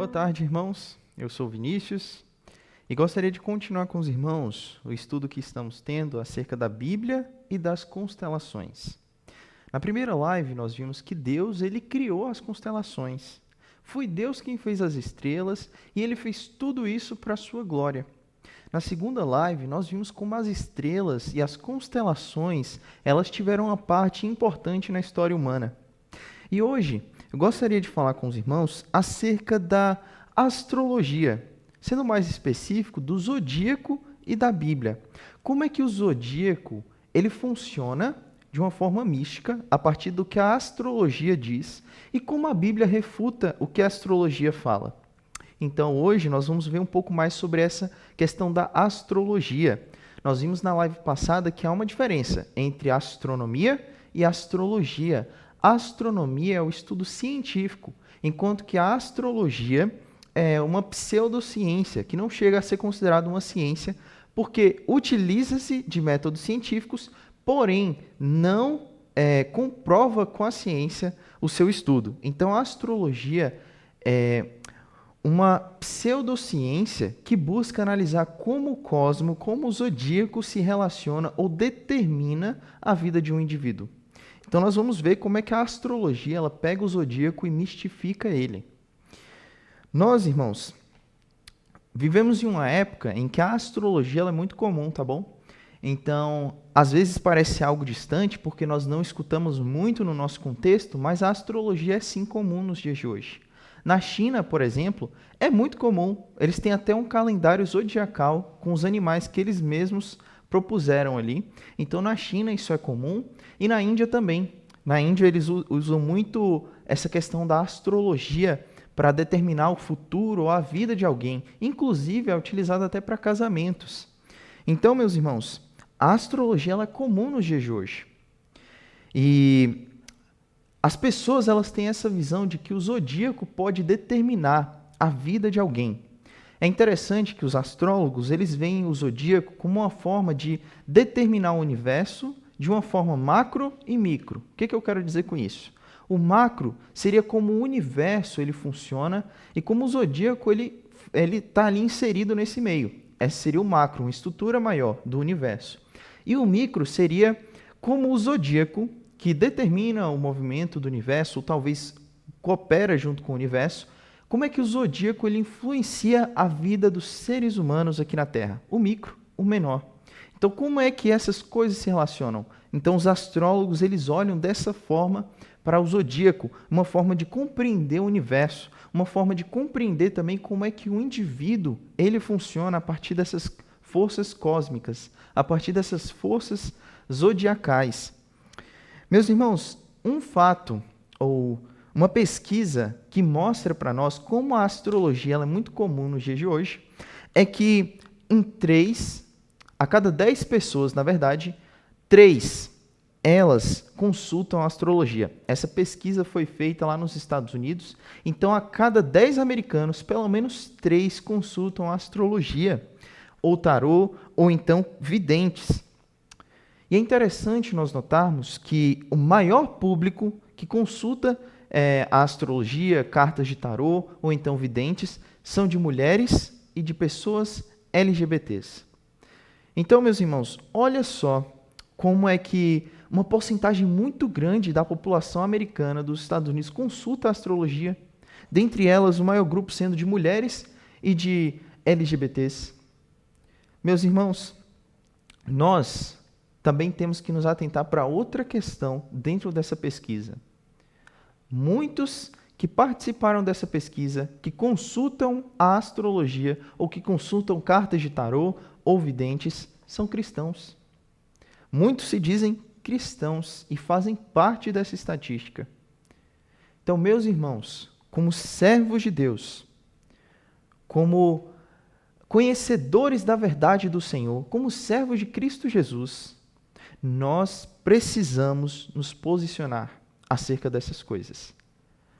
Boa tarde, irmãos. Eu sou Vinícius e gostaria de continuar com os irmãos o estudo que estamos tendo acerca da Bíblia e das constelações. Na primeira live, nós vimos que Deus, ele criou as constelações. Foi Deus quem fez as estrelas e ele fez tudo isso para a sua glória. Na segunda live, nós vimos como as estrelas e as constelações, elas tiveram uma parte importante na história humana. E hoje, eu gostaria de falar com os irmãos acerca da astrologia, sendo mais específico do zodíaco e da Bíblia. Como é que o zodíaco ele funciona de uma forma mística, a partir do que a astrologia diz, e como a Bíblia refuta o que a astrologia fala. Então, hoje, nós vamos ver um pouco mais sobre essa questão da astrologia. Nós vimos na live passada que há uma diferença entre astronomia e astrologia. A astronomia é o estudo científico, enquanto que a astrologia é uma pseudociência, que não chega a ser considerada uma ciência, porque utiliza-se de métodos científicos, porém não comprova com a ciência o seu estudo. Então, a astrologia é uma pseudociência que busca analisar como o cosmo, como o zodíaco se relaciona ou determina a vida de um indivíduo. Então, nós vamos ver como é que a astrologia ela pega o zodíaco e mistifica ele. Nós, irmãos, vivemos em uma época em que a astrologia ela é muito comum, tá bom? Então, às vezes parece algo distante, porque nós não escutamos muito no nosso contexto, mas a astrologia é sim comum nos dias de hoje. Na China, por exemplo, é muito comum. Eles têm até um calendário zodiacal com os animais que eles mesmos propuseram ali. Então, na China isso é comum e na Índia também. Na Índia eles usam muito essa questão da astrologia para determinar o futuro ou a vida de alguém. Inclusive, é utilizada até para casamentos. Então, meus irmãos, a astrologia ela é comum nos dias de hoje. E as pessoas elas têm essa visão de que o zodíaco pode determinar a vida de alguém. É interessante que os astrólogos eles veem o zodíaco como uma forma de determinar o universo de uma forma macro e micro. O que eu quero dizer com isso? O macro seria como o universo ele funciona e como o zodíaco ele está ali inserido nesse meio. Esse seria o macro, uma estrutura maior do universo. E o micro seria como o zodíaco que determina o movimento do universo, ou talvez coopera junto com o universo. Como é que o zodíaco ele influencia a vida dos seres humanos aqui na Terra? O micro, o menor. Então, como é que essas coisas se relacionam? Então, os astrólogos eles olham dessa forma para o zodíaco, uma forma de compreender o universo, uma forma de compreender também como é que o indivíduo ele funciona a partir dessas forças cósmicas, a partir dessas forças zodiacais. Meus irmãos, um fato ou uma pesquisa que mostra para nós como a astrologia ela é muito comum nos dias de hoje é que a cada 10 pessoas, na verdade, 3 elas consultam a astrologia. Essa pesquisa foi feita lá nos Estados Unidos, então a cada 10 americanos, pelo menos 3 consultam a astrologia, ou tarô, ou então videntes. E é interessante nós notarmos que o maior público que consulta a astrologia, cartas de tarô ou então videntes, são de mulheres e de pessoas LGBTs. Então, meus irmãos, olha só como é que uma porcentagem muito grande da população americana dos Estados Unidos consulta a astrologia, dentre elas o maior grupo sendo de mulheres e de LGBTs. Meus irmãos, nós também temos que nos atentar para outra questão dentro dessa pesquisa. Muitos que participaram dessa pesquisa, que consultam a astrologia ou que consultam cartas de tarô ou videntes, são cristãos. Muitos se dizem cristãos e fazem parte dessa estatística. Então, meus irmãos, como servos de Deus, como conhecedores da verdade do Senhor, como servos de Cristo Jesus, nós precisamos nos posicionar acerca dessas coisas.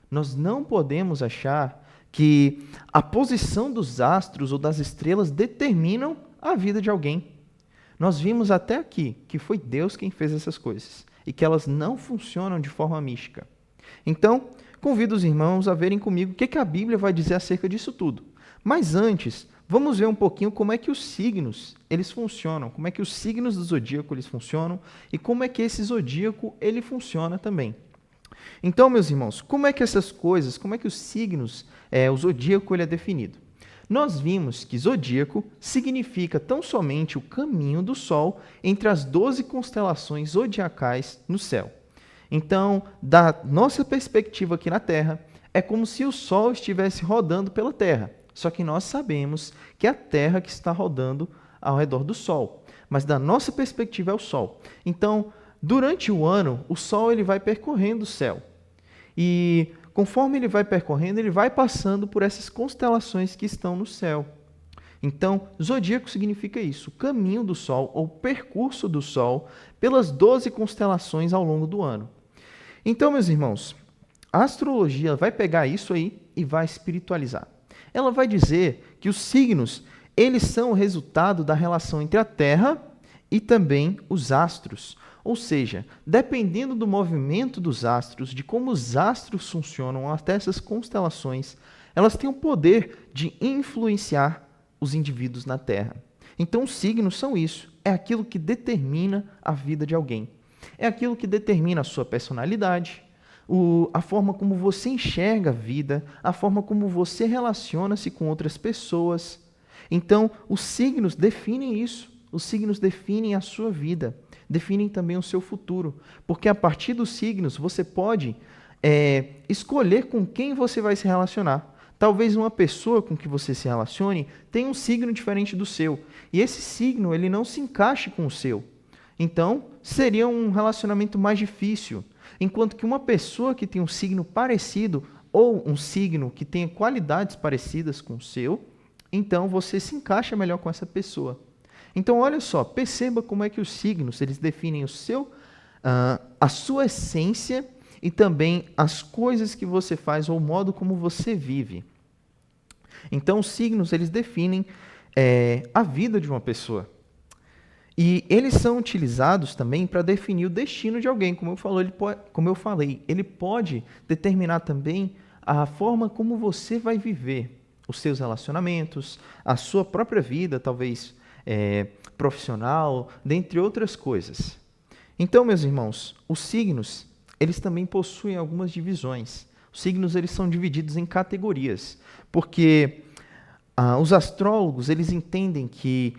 Nós não podemos achar que a posição dos astros ou das estrelas determinam a vida de alguém. Nós vimos até aqui que foi Deus quem fez essas coisas e que elas não funcionam de forma mística. Então, convido os irmãos a verem comigo o que a Bíblia vai dizer acerca disso tudo. Mas antes, vamos ver um pouquinho como é que os signos, eles funcionam, como é que os signos do zodíaco, eles funcionam e como é que esse zodíaco, ele funciona também. Então, meus irmãos, como é que essas coisas, como é que os signos, o zodíaco, ele é definido? Nós vimos que zodíaco significa tão somente o caminho do Sol entre as 12 constelações zodiacais no céu. Então, da nossa perspectiva aqui na Terra, é como se o Sol estivesse rodando pela Terra. Só que nós sabemos que é a Terra que está rodando ao redor do Sol. Mas da nossa perspectiva é o Sol. Então, durante o ano, o Sol ele vai percorrendo o céu. E conforme ele vai percorrendo, ele vai passando por essas constelações que estão no céu. Então, zodíaco significa isso, o caminho do Sol, ou percurso do Sol, pelas 12 constelações ao longo do ano. Então, meus irmãos, a astrologia vai pegar isso aí e vai espiritualizar. Ela vai dizer que os signos, eles são o resultado da relação entre a Terra e também os astros. Ou seja, dependendo do movimento dos astros, de como os astros funcionam até essas constelações, elas têm o poder de influenciar os indivíduos na Terra. Então, os signos são isso. É aquilo que determina a vida de alguém. É aquilo que determina a sua personalidade, a forma como você enxerga a vida, a forma como você relaciona-se com outras pessoas. Então, os signos definem isso. Os signos definem a sua vida, definem também o seu futuro. Porque a partir dos signos, você pode escolher com quem você vai se relacionar. Talvez uma pessoa com que você se relacione tenha um signo diferente do seu. E esse signo ele não se encaixe com o seu. Então, seria um relacionamento mais difícil. Enquanto que uma pessoa que tem um signo parecido ou um signo que tenha qualidades parecidas com o seu, então você se encaixa melhor com essa pessoa. Então, olha só, perceba como é que os signos eles definem a sua essência e também as coisas que você faz ou o modo como você vive. Então, os signos eles definem a vida de uma pessoa. E eles são utilizados também para definir o destino de alguém. Como eu falei, ele pode determinar também a forma como você vai viver os seus relacionamentos, a sua própria vida, talvez profissional, dentre outras coisas. Então, meus irmãos, os signos, eles também possuem algumas divisões. Os signos, eles são divididos em categorias, porque os astrólogos, eles entendem que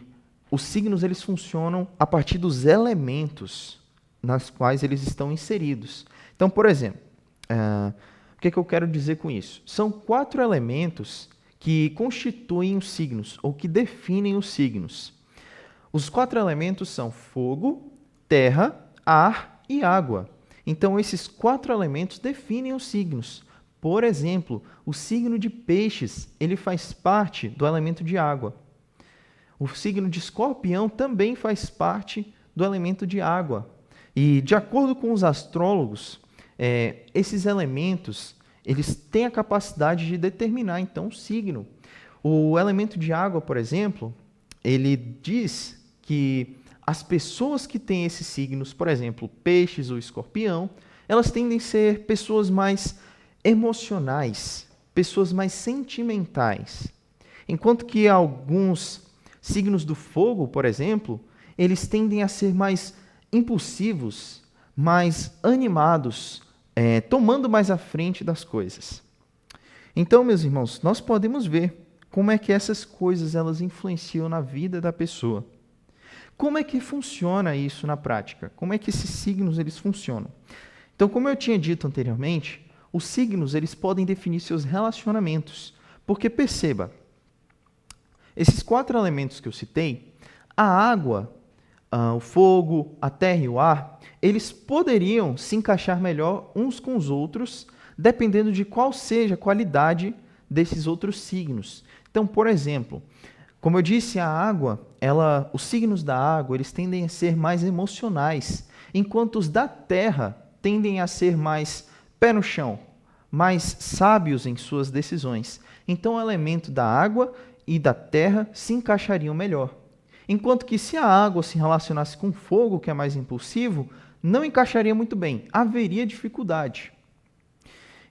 os signos, eles funcionam a partir dos elementos nas quais eles estão inseridos. Então, por exemplo, o que eu quero dizer com isso? São 4 elementos que constituem os signos, ou que definem os signos. Os 4 elementos são fogo, terra, ar e água. Então, esses 4 elementos definem os signos. Por exemplo, o signo de peixes, ele faz parte do elemento de água. O signo de escorpião também faz parte do elemento de água. E, de acordo com os astrólogos, esses elementos, eles têm a capacidade de determinar, então, o signo. O elemento de água, por exemplo, ele diz que as pessoas que têm esses signos, por exemplo, peixes ou escorpião, elas tendem a ser pessoas mais emocionais, pessoas mais sentimentais. Enquanto que alguns signos do fogo, por exemplo, eles tendem a ser mais impulsivos, mais animados, tomando mais à frente das coisas. Então, meus irmãos, nós podemos ver como é que essas coisas elas influenciam na vida da pessoa. Como é que funciona isso na prática? Como é que esses signos eles funcionam? Então, como eu tinha dito anteriormente, os signos eles podem definir seus relacionamentos. Porque perceba, esses 4 elementos que eu citei, a água, o fogo, a terra e o ar, eles poderiam se encaixar melhor uns com os outros, dependendo de qual seja a qualidade desses outros signos. Então, por exemplo, como eu disse, a água, os signos da água, eles tendem a ser mais emocionais, enquanto os da terra tendem a ser mais pé no chão, mais sábios em suas decisões. Então, o elemento da água e da terra se encaixariam melhor. Enquanto que se a água se relacionasse com fogo, que é mais impulsivo, não encaixaria muito bem, haveria dificuldade.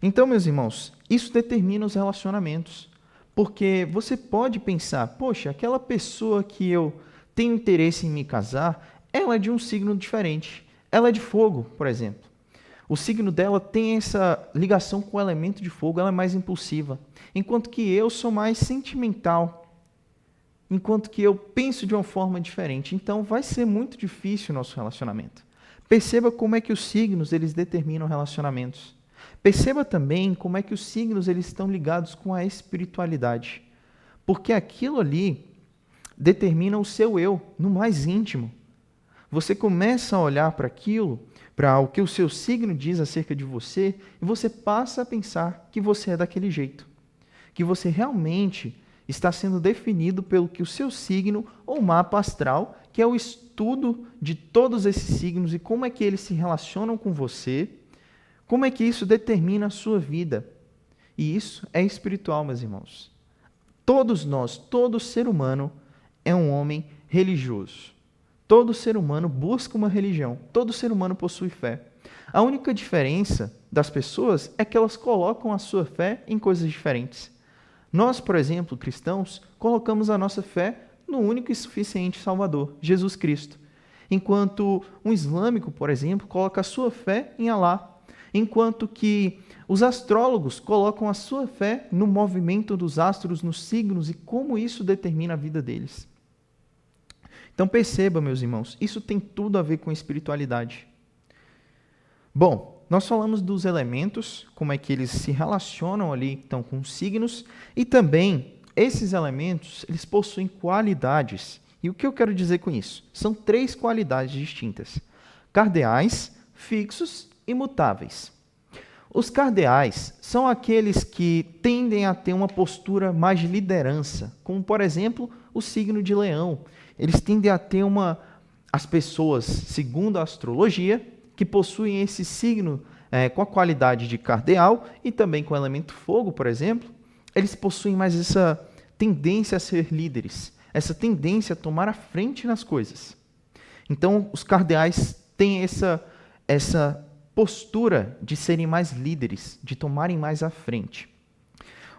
Então, meus irmãos, isso determina os relacionamentos. Porque você pode pensar, poxa, aquela pessoa que eu tenho interesse em me casar, ela é de um signo diferente. Ela é de fogo, por exemplo. O signo dela tem essa ligação com o elemento de fogo, ela é mais impulsiva. Enquanto que eu sou mais sentimental. Enquanto que eu penso de uma forma diferente. Então, vai ser muito difícil o nosso relacionamento. Perceba como é que os signos eles determinam relacionamentos. Perceba também como é que os signos eles estão ligados com a espiritualidade. Porque aquilo ali determina o seu eu, no mais íntimo. Você começa a olhar para aquilo, para o que o seu signo diz acerca de você, e você passa a pensar que você é daquele jeito. Que você realmente está sendo definido pelo que o seu signo ou mapa astral, que é o estudo de todos esses signos e como é que eles se relacionam com você, como é que isso determina a sua vida. E isso é espiritual, meus irmãos. Todos nós, todo ser humano é um homem religioso. Todo ser humano busca uma religião. Todo ser humano possui fé. A única diferença das pessoas é que elas colocam a sua fé em coisas diferentes. Nós, por exemplo, cristãos, colocamos a nossa fé no único e suficiente Salvador, Jesus Cristo. Enquanto um islâmico, por exemplo, coloca a sua fé em Alá. Enquanto que os astrólogos colocam a sua fé no movimento dos astros, nos signos e como isso determina a vida deles. Então perceba, meus irmãos, isso tem tudo a ver com espiritualidade. Bom, nós falamos dos elementos, como é que eles se relacionam ali então com os signos, e também esses elementos, eles possuem qualidades. E o que eu quero dizer com isso? São 3 qualidades distintas: cardeais, fixos e mutáveis. Os cardeais são aqueles que tendem a ter uma postura mais de liderança, como por exemplo, o signo de Leão. Eles tendem a ter as pessoas, segundo a astrologia, que possuem esse signo com a qualidade de cardeal e também com o elemento fogo, por exemplo, eles possuem mais essa tendência a ser líderes, essa tendência a tomar a frente nas coisas. Então, os cardeais têm essa postura de serem mais líderes, de tomarem mais a frente.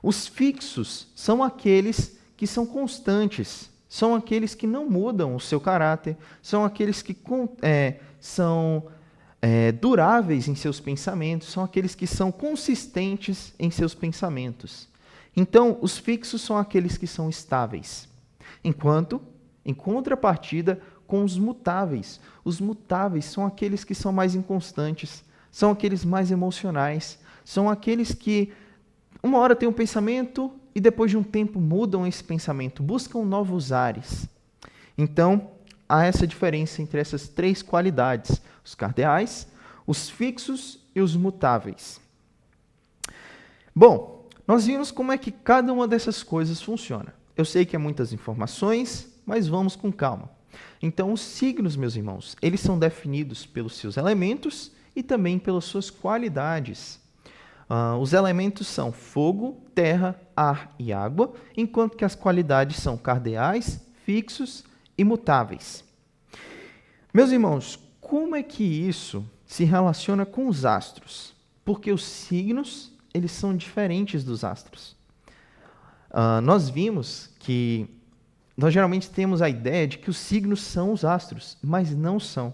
Os fixos são aqueles que são constantes, são aqueles que não mudam o seu caráter, são aqueles que são duráveis em seus pensamentos, são aqueles que são consistentes em seus pensamentos. Então, os fixos são aqueles que são estáveis. Enquanto, em contrapartida, com os mutáveis são aqueles que são mais inconstantes, são aqueles mais emocionais, são aqueles que uma hora têm um pensamento e depois de um tempo mudam esse pensamento, buscam novos ares. Então, há essa diferença entre essas 3 qualidades: os cardeais, os fixos e os mutáveis. Bom, nós vimos como é que cada uma dessas coisas funciona. Eu sei que é muitas informações, mas vamos com calma. Então, os signos, meus irmãos, eles são definidos pelos seus elementos e também pelas suas qualidades. Os elementos são fogo, terra, ar e água, enquanto que as qualidades são cardeais, fixos e mutáveis. Meus irmãos, como é que isso se relaciona com os astros? Porque os signos, eles são diferentes dos astros. Nós vimos que nós geralmente temos a ideia de que os signos são os astros, mas não são.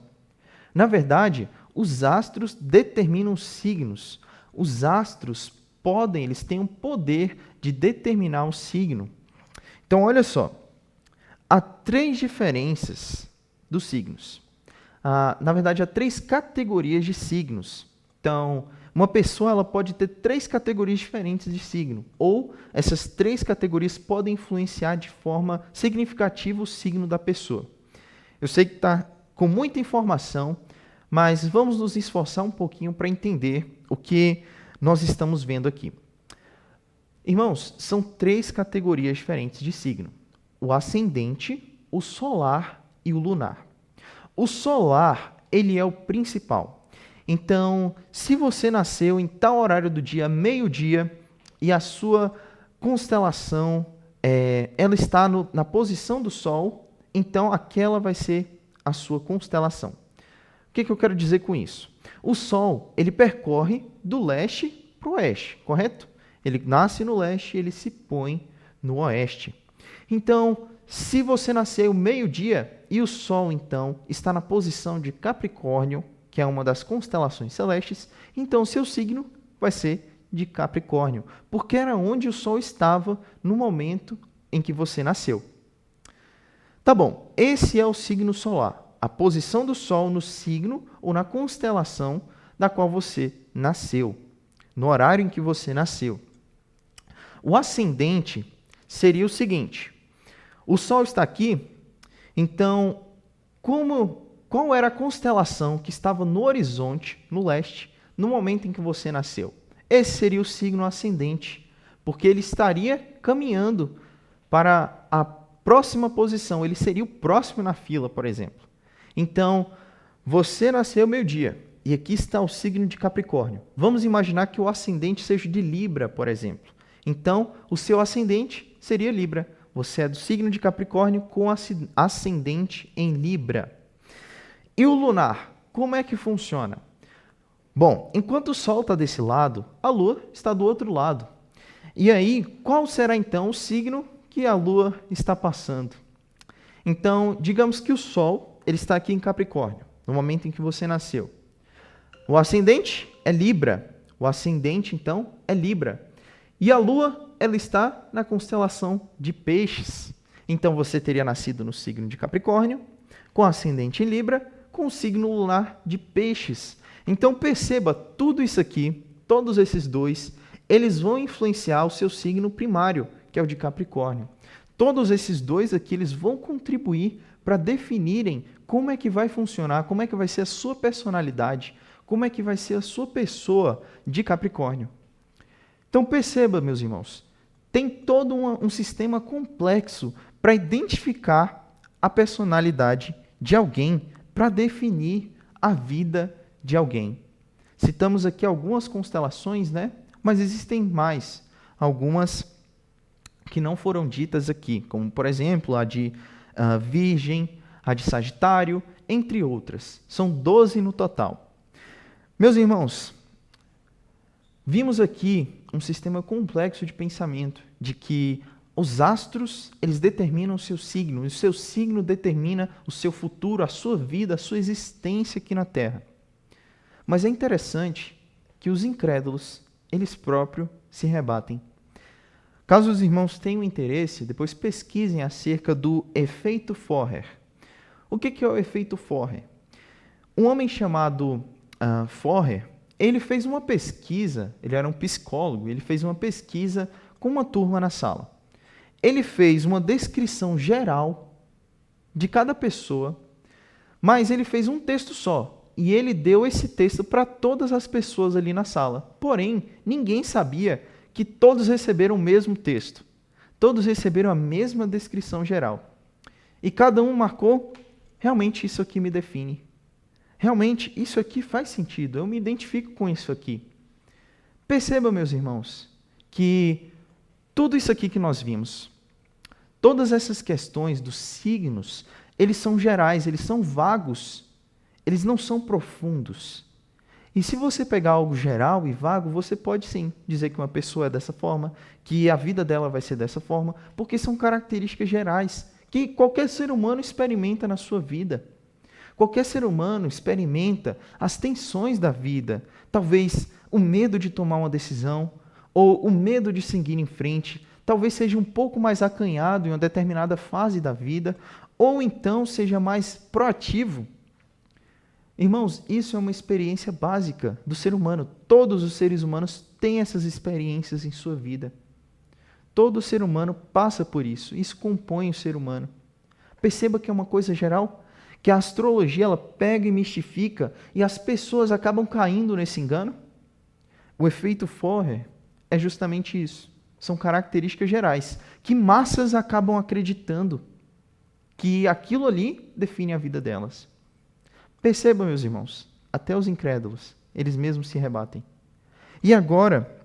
Na verdade, os astros determinam os signos. Os astros eles têm o poder de determinar um signo. Então, olha só, há 3 diferenças dos signos. Na verdade, há 3 categorias de signos. Então, uma pessoa ela pode ter 3 categorias diferentes de signo, ou essas 3 categorias podem influenciar de forma significativa o signo da pessoa. Eu sei que está com muita informação, mas vamos nos esforçar um pouquinho para entender o que nós estamos vendo aqui. Irmãos, são 3 categorias diferentes de signo: o ascendente, o solar e o lunar. O solar, ele é o principal. Então, se você nasceu em tal horário do dia, meio-dia, e a sua constelação ela está na posição do Sol, então aquela vai ser a sua constelação. O que eu quero dizer com isso? O Sol, ele percorre do leste para o oeste, correto? Ele nasce no leste e ele se põe no oeste. Então, se você nasceu meio-dia e o Sol, então, está na posição de Capricórnio, que é uma das constelações celestes, então seu signo vai ser de Capricórnio, porque era onde o Sol estava no momento em que você nasceu. Tá bom, esse é o signo solar, a posição do Sol no signo ou na constelação da qual você nasceu, no horário em que você nasceu. O ascendente seria o seguinte: o Sol está aqui, então, qual era a constelação que estava no horizonte, no leste, no momento em que você nasceu? Esse seria o signo ascendente, porque ele estaria caminhando para a próxima posição, ele seria o próximo na fila, por exemplo. Então, você nasceu meio-dia, e aqui está o signo de Capricórnio. Vamos imaginar que o ascendente seja de Libra, por exemplo. Então, o seu ascendente seria Libra. Você é do signo de Capricórnio com ascendente em Libra. E o lunar, como é que funciona? Bom, enquanto o Sol está desse lado, a Lua está do outro lado. E aí, qual será então o signo que a Lua está passando? Então, digamos que o Sol ele está aqui em Capricórnio, no momento em que você nasceu. O ascendente é Libra. O ascendente, então, é Libra. E a Lua, ela está na constelação de Peixes. Então, você teria nascido no signo de Capricórnio, com ascendente em Libra, com o signo lunar de Peixes. Então, perceba, tudo isso aqui, todos esses dois, eles vão influenciar o seu signo primário, que é o de Capricórnio. Todos esses dois aqui, eles vão contribuir para definirem como é que vai funcionar, como é que vai ser a sua personalidade, como é que vai ser a sua pessoa de Capricórnio. Então perceba, meus irmãos, tem todo um sistema complexo para identificar a personalidade de alguém, para definir a vida de alguém. Citamos aqui algumas constelações, né? Mas existem mais, algumas que não foram ditas aqui, como por exemplo a de Virgem, a de Sagitário, entre outras. São 12 no total. Meus irmãos, vimos aqui um sistema complexo de pensamento, de que os astros, eles determinam o seu signo, e o seu signo determina o seu futuro, a sua vida, a sua existência aqui na Terra. Mas é interessante que os incrédulos, eles próprios se rebatem. Caso os irmãos tenham interesse, depois pesquisem acerca do efeito Forer. O que é o efeito Forer? Um homem chamado Forer, ele fez uma pesquisa, ele era um psicólogo, ele fez uma pesquisa com uma turma na sala. Ele fez uma descrição geral de cada pessoa, mas ele fez um texto só. E ele deu esse texto para todas as pessoas ali na sala. Porém, ninguém sabia que todos receberam o mesmo texto. Todos receberam a mesma descrição geral. E cada um marcou, realmente isso aqui me define. Realmente isso aqui faz sentido, eu me identifico com isso aqui. Perceba, meus irmãos, que tudo isso aqui que nós vimos, todas essas questões dos signos, eles são gerais, eles são vagos, eles não são profundos. E se você pegar algo geral e vago, você pode sim dizer que uma pessoa é dessa forma, que a vida dela vai ser dessa forma, porque são características gerais que qualquer ser humano experimenta na sua vida. Qualquer ser humano experimenta as tensões da vida, talvez o medo de tomar uma decisão, ou o medo de seguir em frente, talvez seja um pouco mais acanhado em uma determinada fase da vida, ou então seja mais proativo. Irmãos, isso é uma experiência básica do ser humano. Todos os seres humanos têm essas experiências em sua vida. Todo ser humano passa por isso. Isso compõe o ser humano. Perceba que é uma coisa geral, que a astrologia ela pega e mistifica e as pessoas acabam caindo nesse engano. O efeito Forer é justamente isso. São características gerais que massas acabam acreditando que aquilo ali define a vida delas. Perceba, meus irmãos, até os incrédulos, eles mesmos se rebatem. E agora,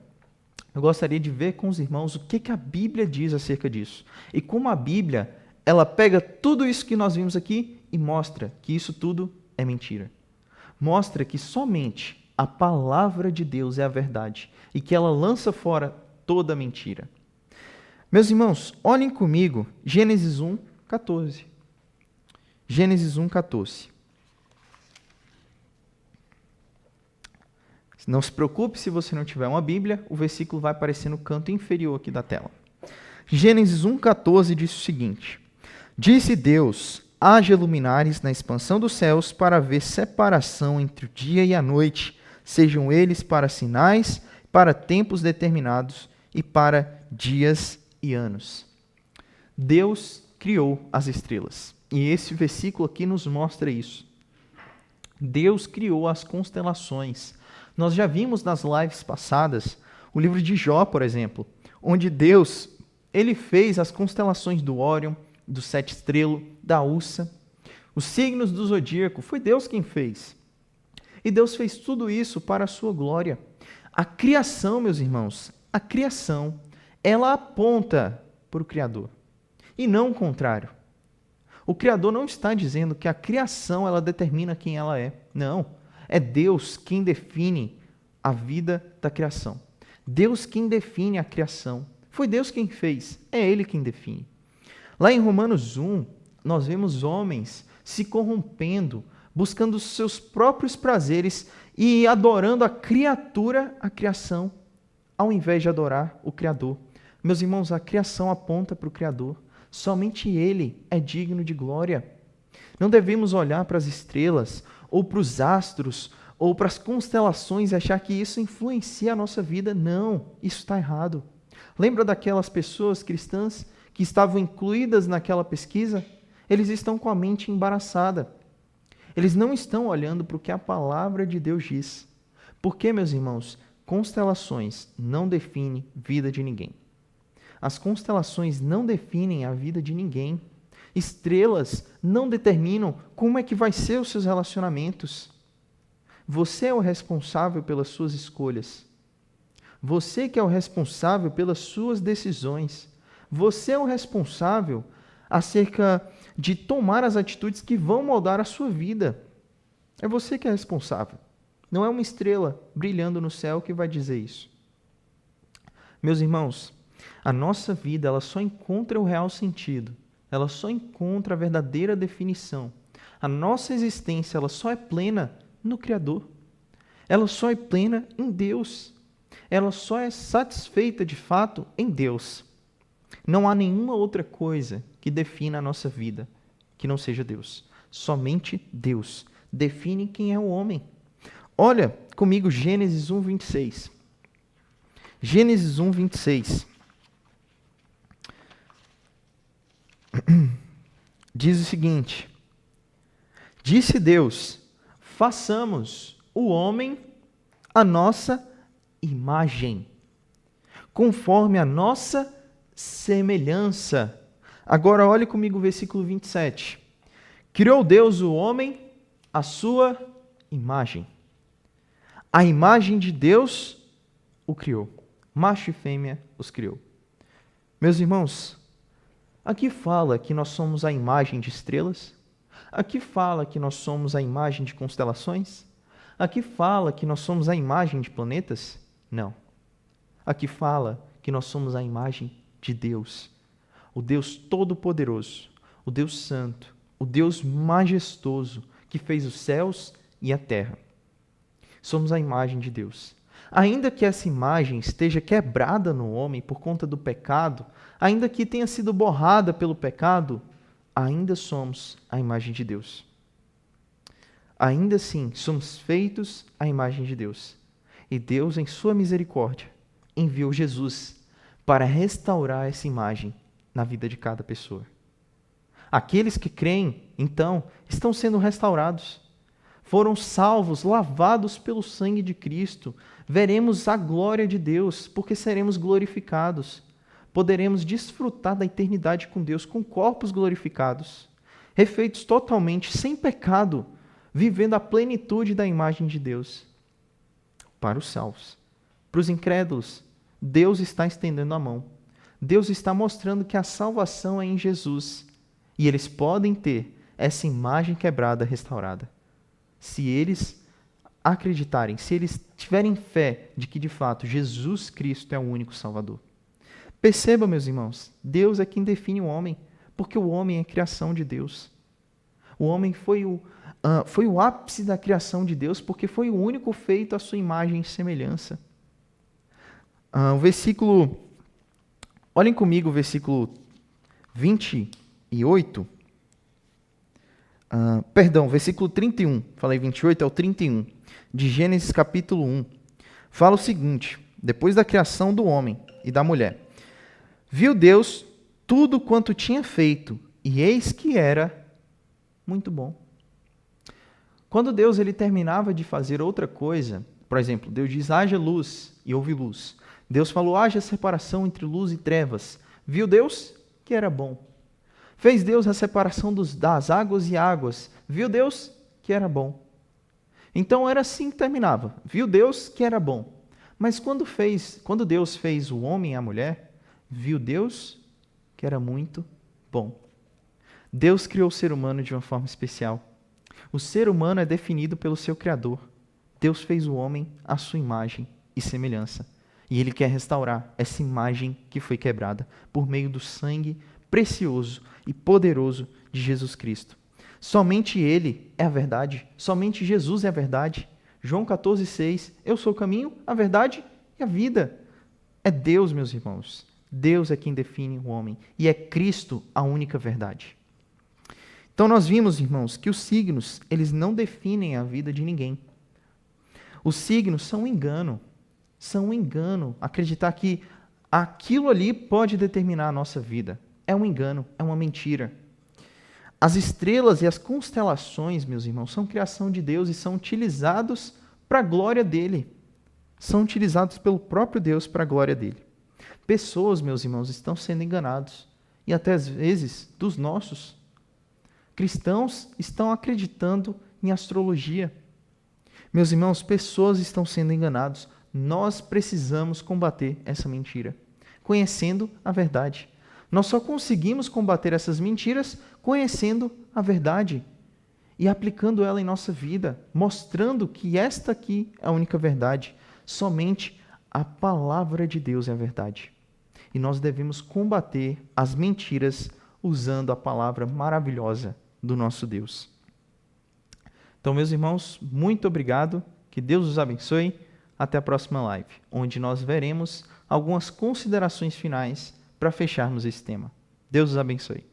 eu gostaria de ver com os irmãos o que a Bíblia diz acerca disso. E como a Bíblia, ela pega tudo isso que nós vimos aqui e mostra que isso tudo é mentira. Mostra que somente a palavra de Deus é a verdade e que ela lança fora toda mentira. Meus irmãos, olhem comigo Gênesis 1:14. Gênesis 1:14. Não se preocupe se você não tiver uma Bíblia, o versículo vai aparecer no canto inferior aqui da tela. Gênesis 1:14 diz o seguinte: Disse Deus, haja luminares na expansão dos céus para haver separação entre o dia e a noite, sejam eles para sinais, para tempos determinados e para dias e anos. Deus criou as estrelas. E esse versículo aqui nos mostra isso. Deus criou as constelações. Nós já vimos nas lives passadas o livro de Jó, por exemplo, onde Deus ele fez as constelações do Órion, do Sete Estrelo, da Ursa, os signos do zodíaco. Foi Deus quem fez. E Deus fez tudo isso para a sua glória. A criação, meus irmãos, a criação, ela aponta para o Criador. E não o contrário. O Criador não está dizendo que a criação ela determina quem ela é. Não. É Deus quem define a vida da criação. Deus quem define a criação. Foi Deus quem fez. É Ele quem define. Lá em Romanos 1, nós vemos homens se corrompendo, buscando os seus próprios prazeres e adorando a criatura, a criação, ao invés de adorar o Criador. Meus irmãos, a criação aponta para o Criador. Somente Ele é digno de glória. Não devemos olhar para as estrelas, ou para os astros, ou para as constelações e achar que isso influencia a nossa vida. Não, isso está errado. Lembra daquelas pessoas cristãs que estavam incluídas naquela pesquisa? Eles estão com a mente embaraçada. Eles não estão olhando para o que a palavra de Deus diz. Porque, meus irmãos, constelações não definem vida de ninguém. As constelações não definem a vida de ninguém. Estrelas não determinam como é que vai ser os seus relacionamentos. Você é o responsável pelas suas escolhas. Você que é o responsável pelas suas decisões. Você é o responsável acerca de tomar as atitudes que vão moldar a sua vida. É você que é responsável. Não é uma estrela brilhando no céu que vai dizer isso. Meus irmãos, a nossa vida ela só encontra o real sentido. Ela só encontra a verdadeira definição. A nossa existência ela só é plena no Criador. Ela só é plena em Deus. Ela só é satisfeita de fato em Deus. Não há nenhuma outra coisa que defina a nossa vida que não seja Deus. Somente Deus define quem é o homem. Olha comigo Gênesis 1:26. Gênesis 1:26. Diz o seguinte: Disse Deus, façamos o homem a nossa imagem, conforme a nossa semelhança. Agora olhe comigo o versículo 27. Criou Deus o homem à sua imagem. A imagem de Deus o criou. Macho e fêmea os criou. Meus irmãos, aqui fala que nós somos a imagem de estrelas? Aqui fala que nós somos a imagem de constelações? Aqui fala que nós somos a imagem de planetas? Não. Aqui fala que nós somos a imagem de Deus. O Deus Todo-Poderoso, o Deus Santo, o Deus Majestoso, que fez os céus e a terra. Somos a imagem de Deus. Ainda que essa imagem esteja quebrada no homem por conta do pecado, ainda que tenha sido borrada pelo pecado, ainda somos a imagem de Deus. Ainda assim, somos feitos à imagem de Deus. E Deus, em sua misericórdia, enviou Jesus para restaurar essa imagem na vida de cada pessoa. Aqueles que creem, então, estão sendo restaurados. Foram salvos, lavados pelo sangue de Cristo. Veremos a glória de Deus, porque seremos glorificados. Poderemos desfrutar da eternidade com Deus, com corpos glorificados, refeitos totalmente, sem pecado, vivendo a plenitude da imagem de Deus. Para os salvos. Para os incrédulos, Deus está estendendo a mão. Deus está mostrando que a salvação é em Jesus. E eles podem ter essa imagem quebrada restaurada, se eles acreditarem, se eles tiverem fé de que de fato Jesus Cristo é o único Salvador. Perceba, meus irmãos, Deus é quem define o homem, porque o homem é criação de Deus. O homem foi o ápice da criação de Deus, porque foi o único feito à sua imagem e semelhança. Olhem comigo o versículo 28. Versículo 31. Falei 28, é o 31. De Gênesis capítulo 1. Fala o seguinte: depois da criação do homem e da mulher, viu Deus tudo quanto tinha feito, e eis que era muito bom. Quando Deus ele terminava de fazer outra coisa, por exemplo, Deus diz, haja luz, e houve luz. Deus falou, haja separação entre luz e trevas. Viu Deus que era bom. Fez Deus a separação das águas e águas. Viu Deus que era bom. Então era assim que terminava. Viu Deus que era bom. Mas quando Deus fez o homem e a mulher, viu Deus que era muito bom. Deus criou o ser humano de uma forma especial. O ser humano é definido pelo seu Criador. Deus fez o homem à sua imagem e semelhança. E Ele quer restaurar essa imagem que foi quebrada por meio do sangue precioso e poderoso de Jesus Cristo. Somente Ele é a verdade. Somente Jesus é a verdade. João 14,6. Eu sou o caminho, a verdade e a vida. É Deus, meus irmãos. Deus é quem define o homem. E é Cristo a única verdade. Então nós vimos, irmãos, que os signos, eles não definem a vida de ninguém. Os signos são um engano. São um engano. Acreditar que aquilo ali pode determinar a nossa vida. É um engano, é uma mentira. As estrelas e as constelações, meus irmãos, são criação de Deus e são utilizados para a glória dele. São utilizados pelo próprio Deus para a glória dele. Pessoas, meus irmãos, estão sendo enganados. E até às vezes, dos nossos. Cristãos estão acreditando em astrologia. Meus irmãos, pessoas estão sendo enganados. Nós precisamos combater essa mentira, conhecendo a verdade. Nós só conseguimos combater essas mentiras conhecendo a verdade e aplicando ela em nossa vida, mostrando que esta aqui é a única verdade. Somente a palavra de Deus é a verdade. E nós devemos combater as mentiras usando a palavra maravilhosa do nosso Deus. Então, meus irmãos, muito obrigado. Que Deus os abençoe. Até a próxima live, onde nós veremos algumas considerações finais para fecharmos esse tema. Deus os abençoe.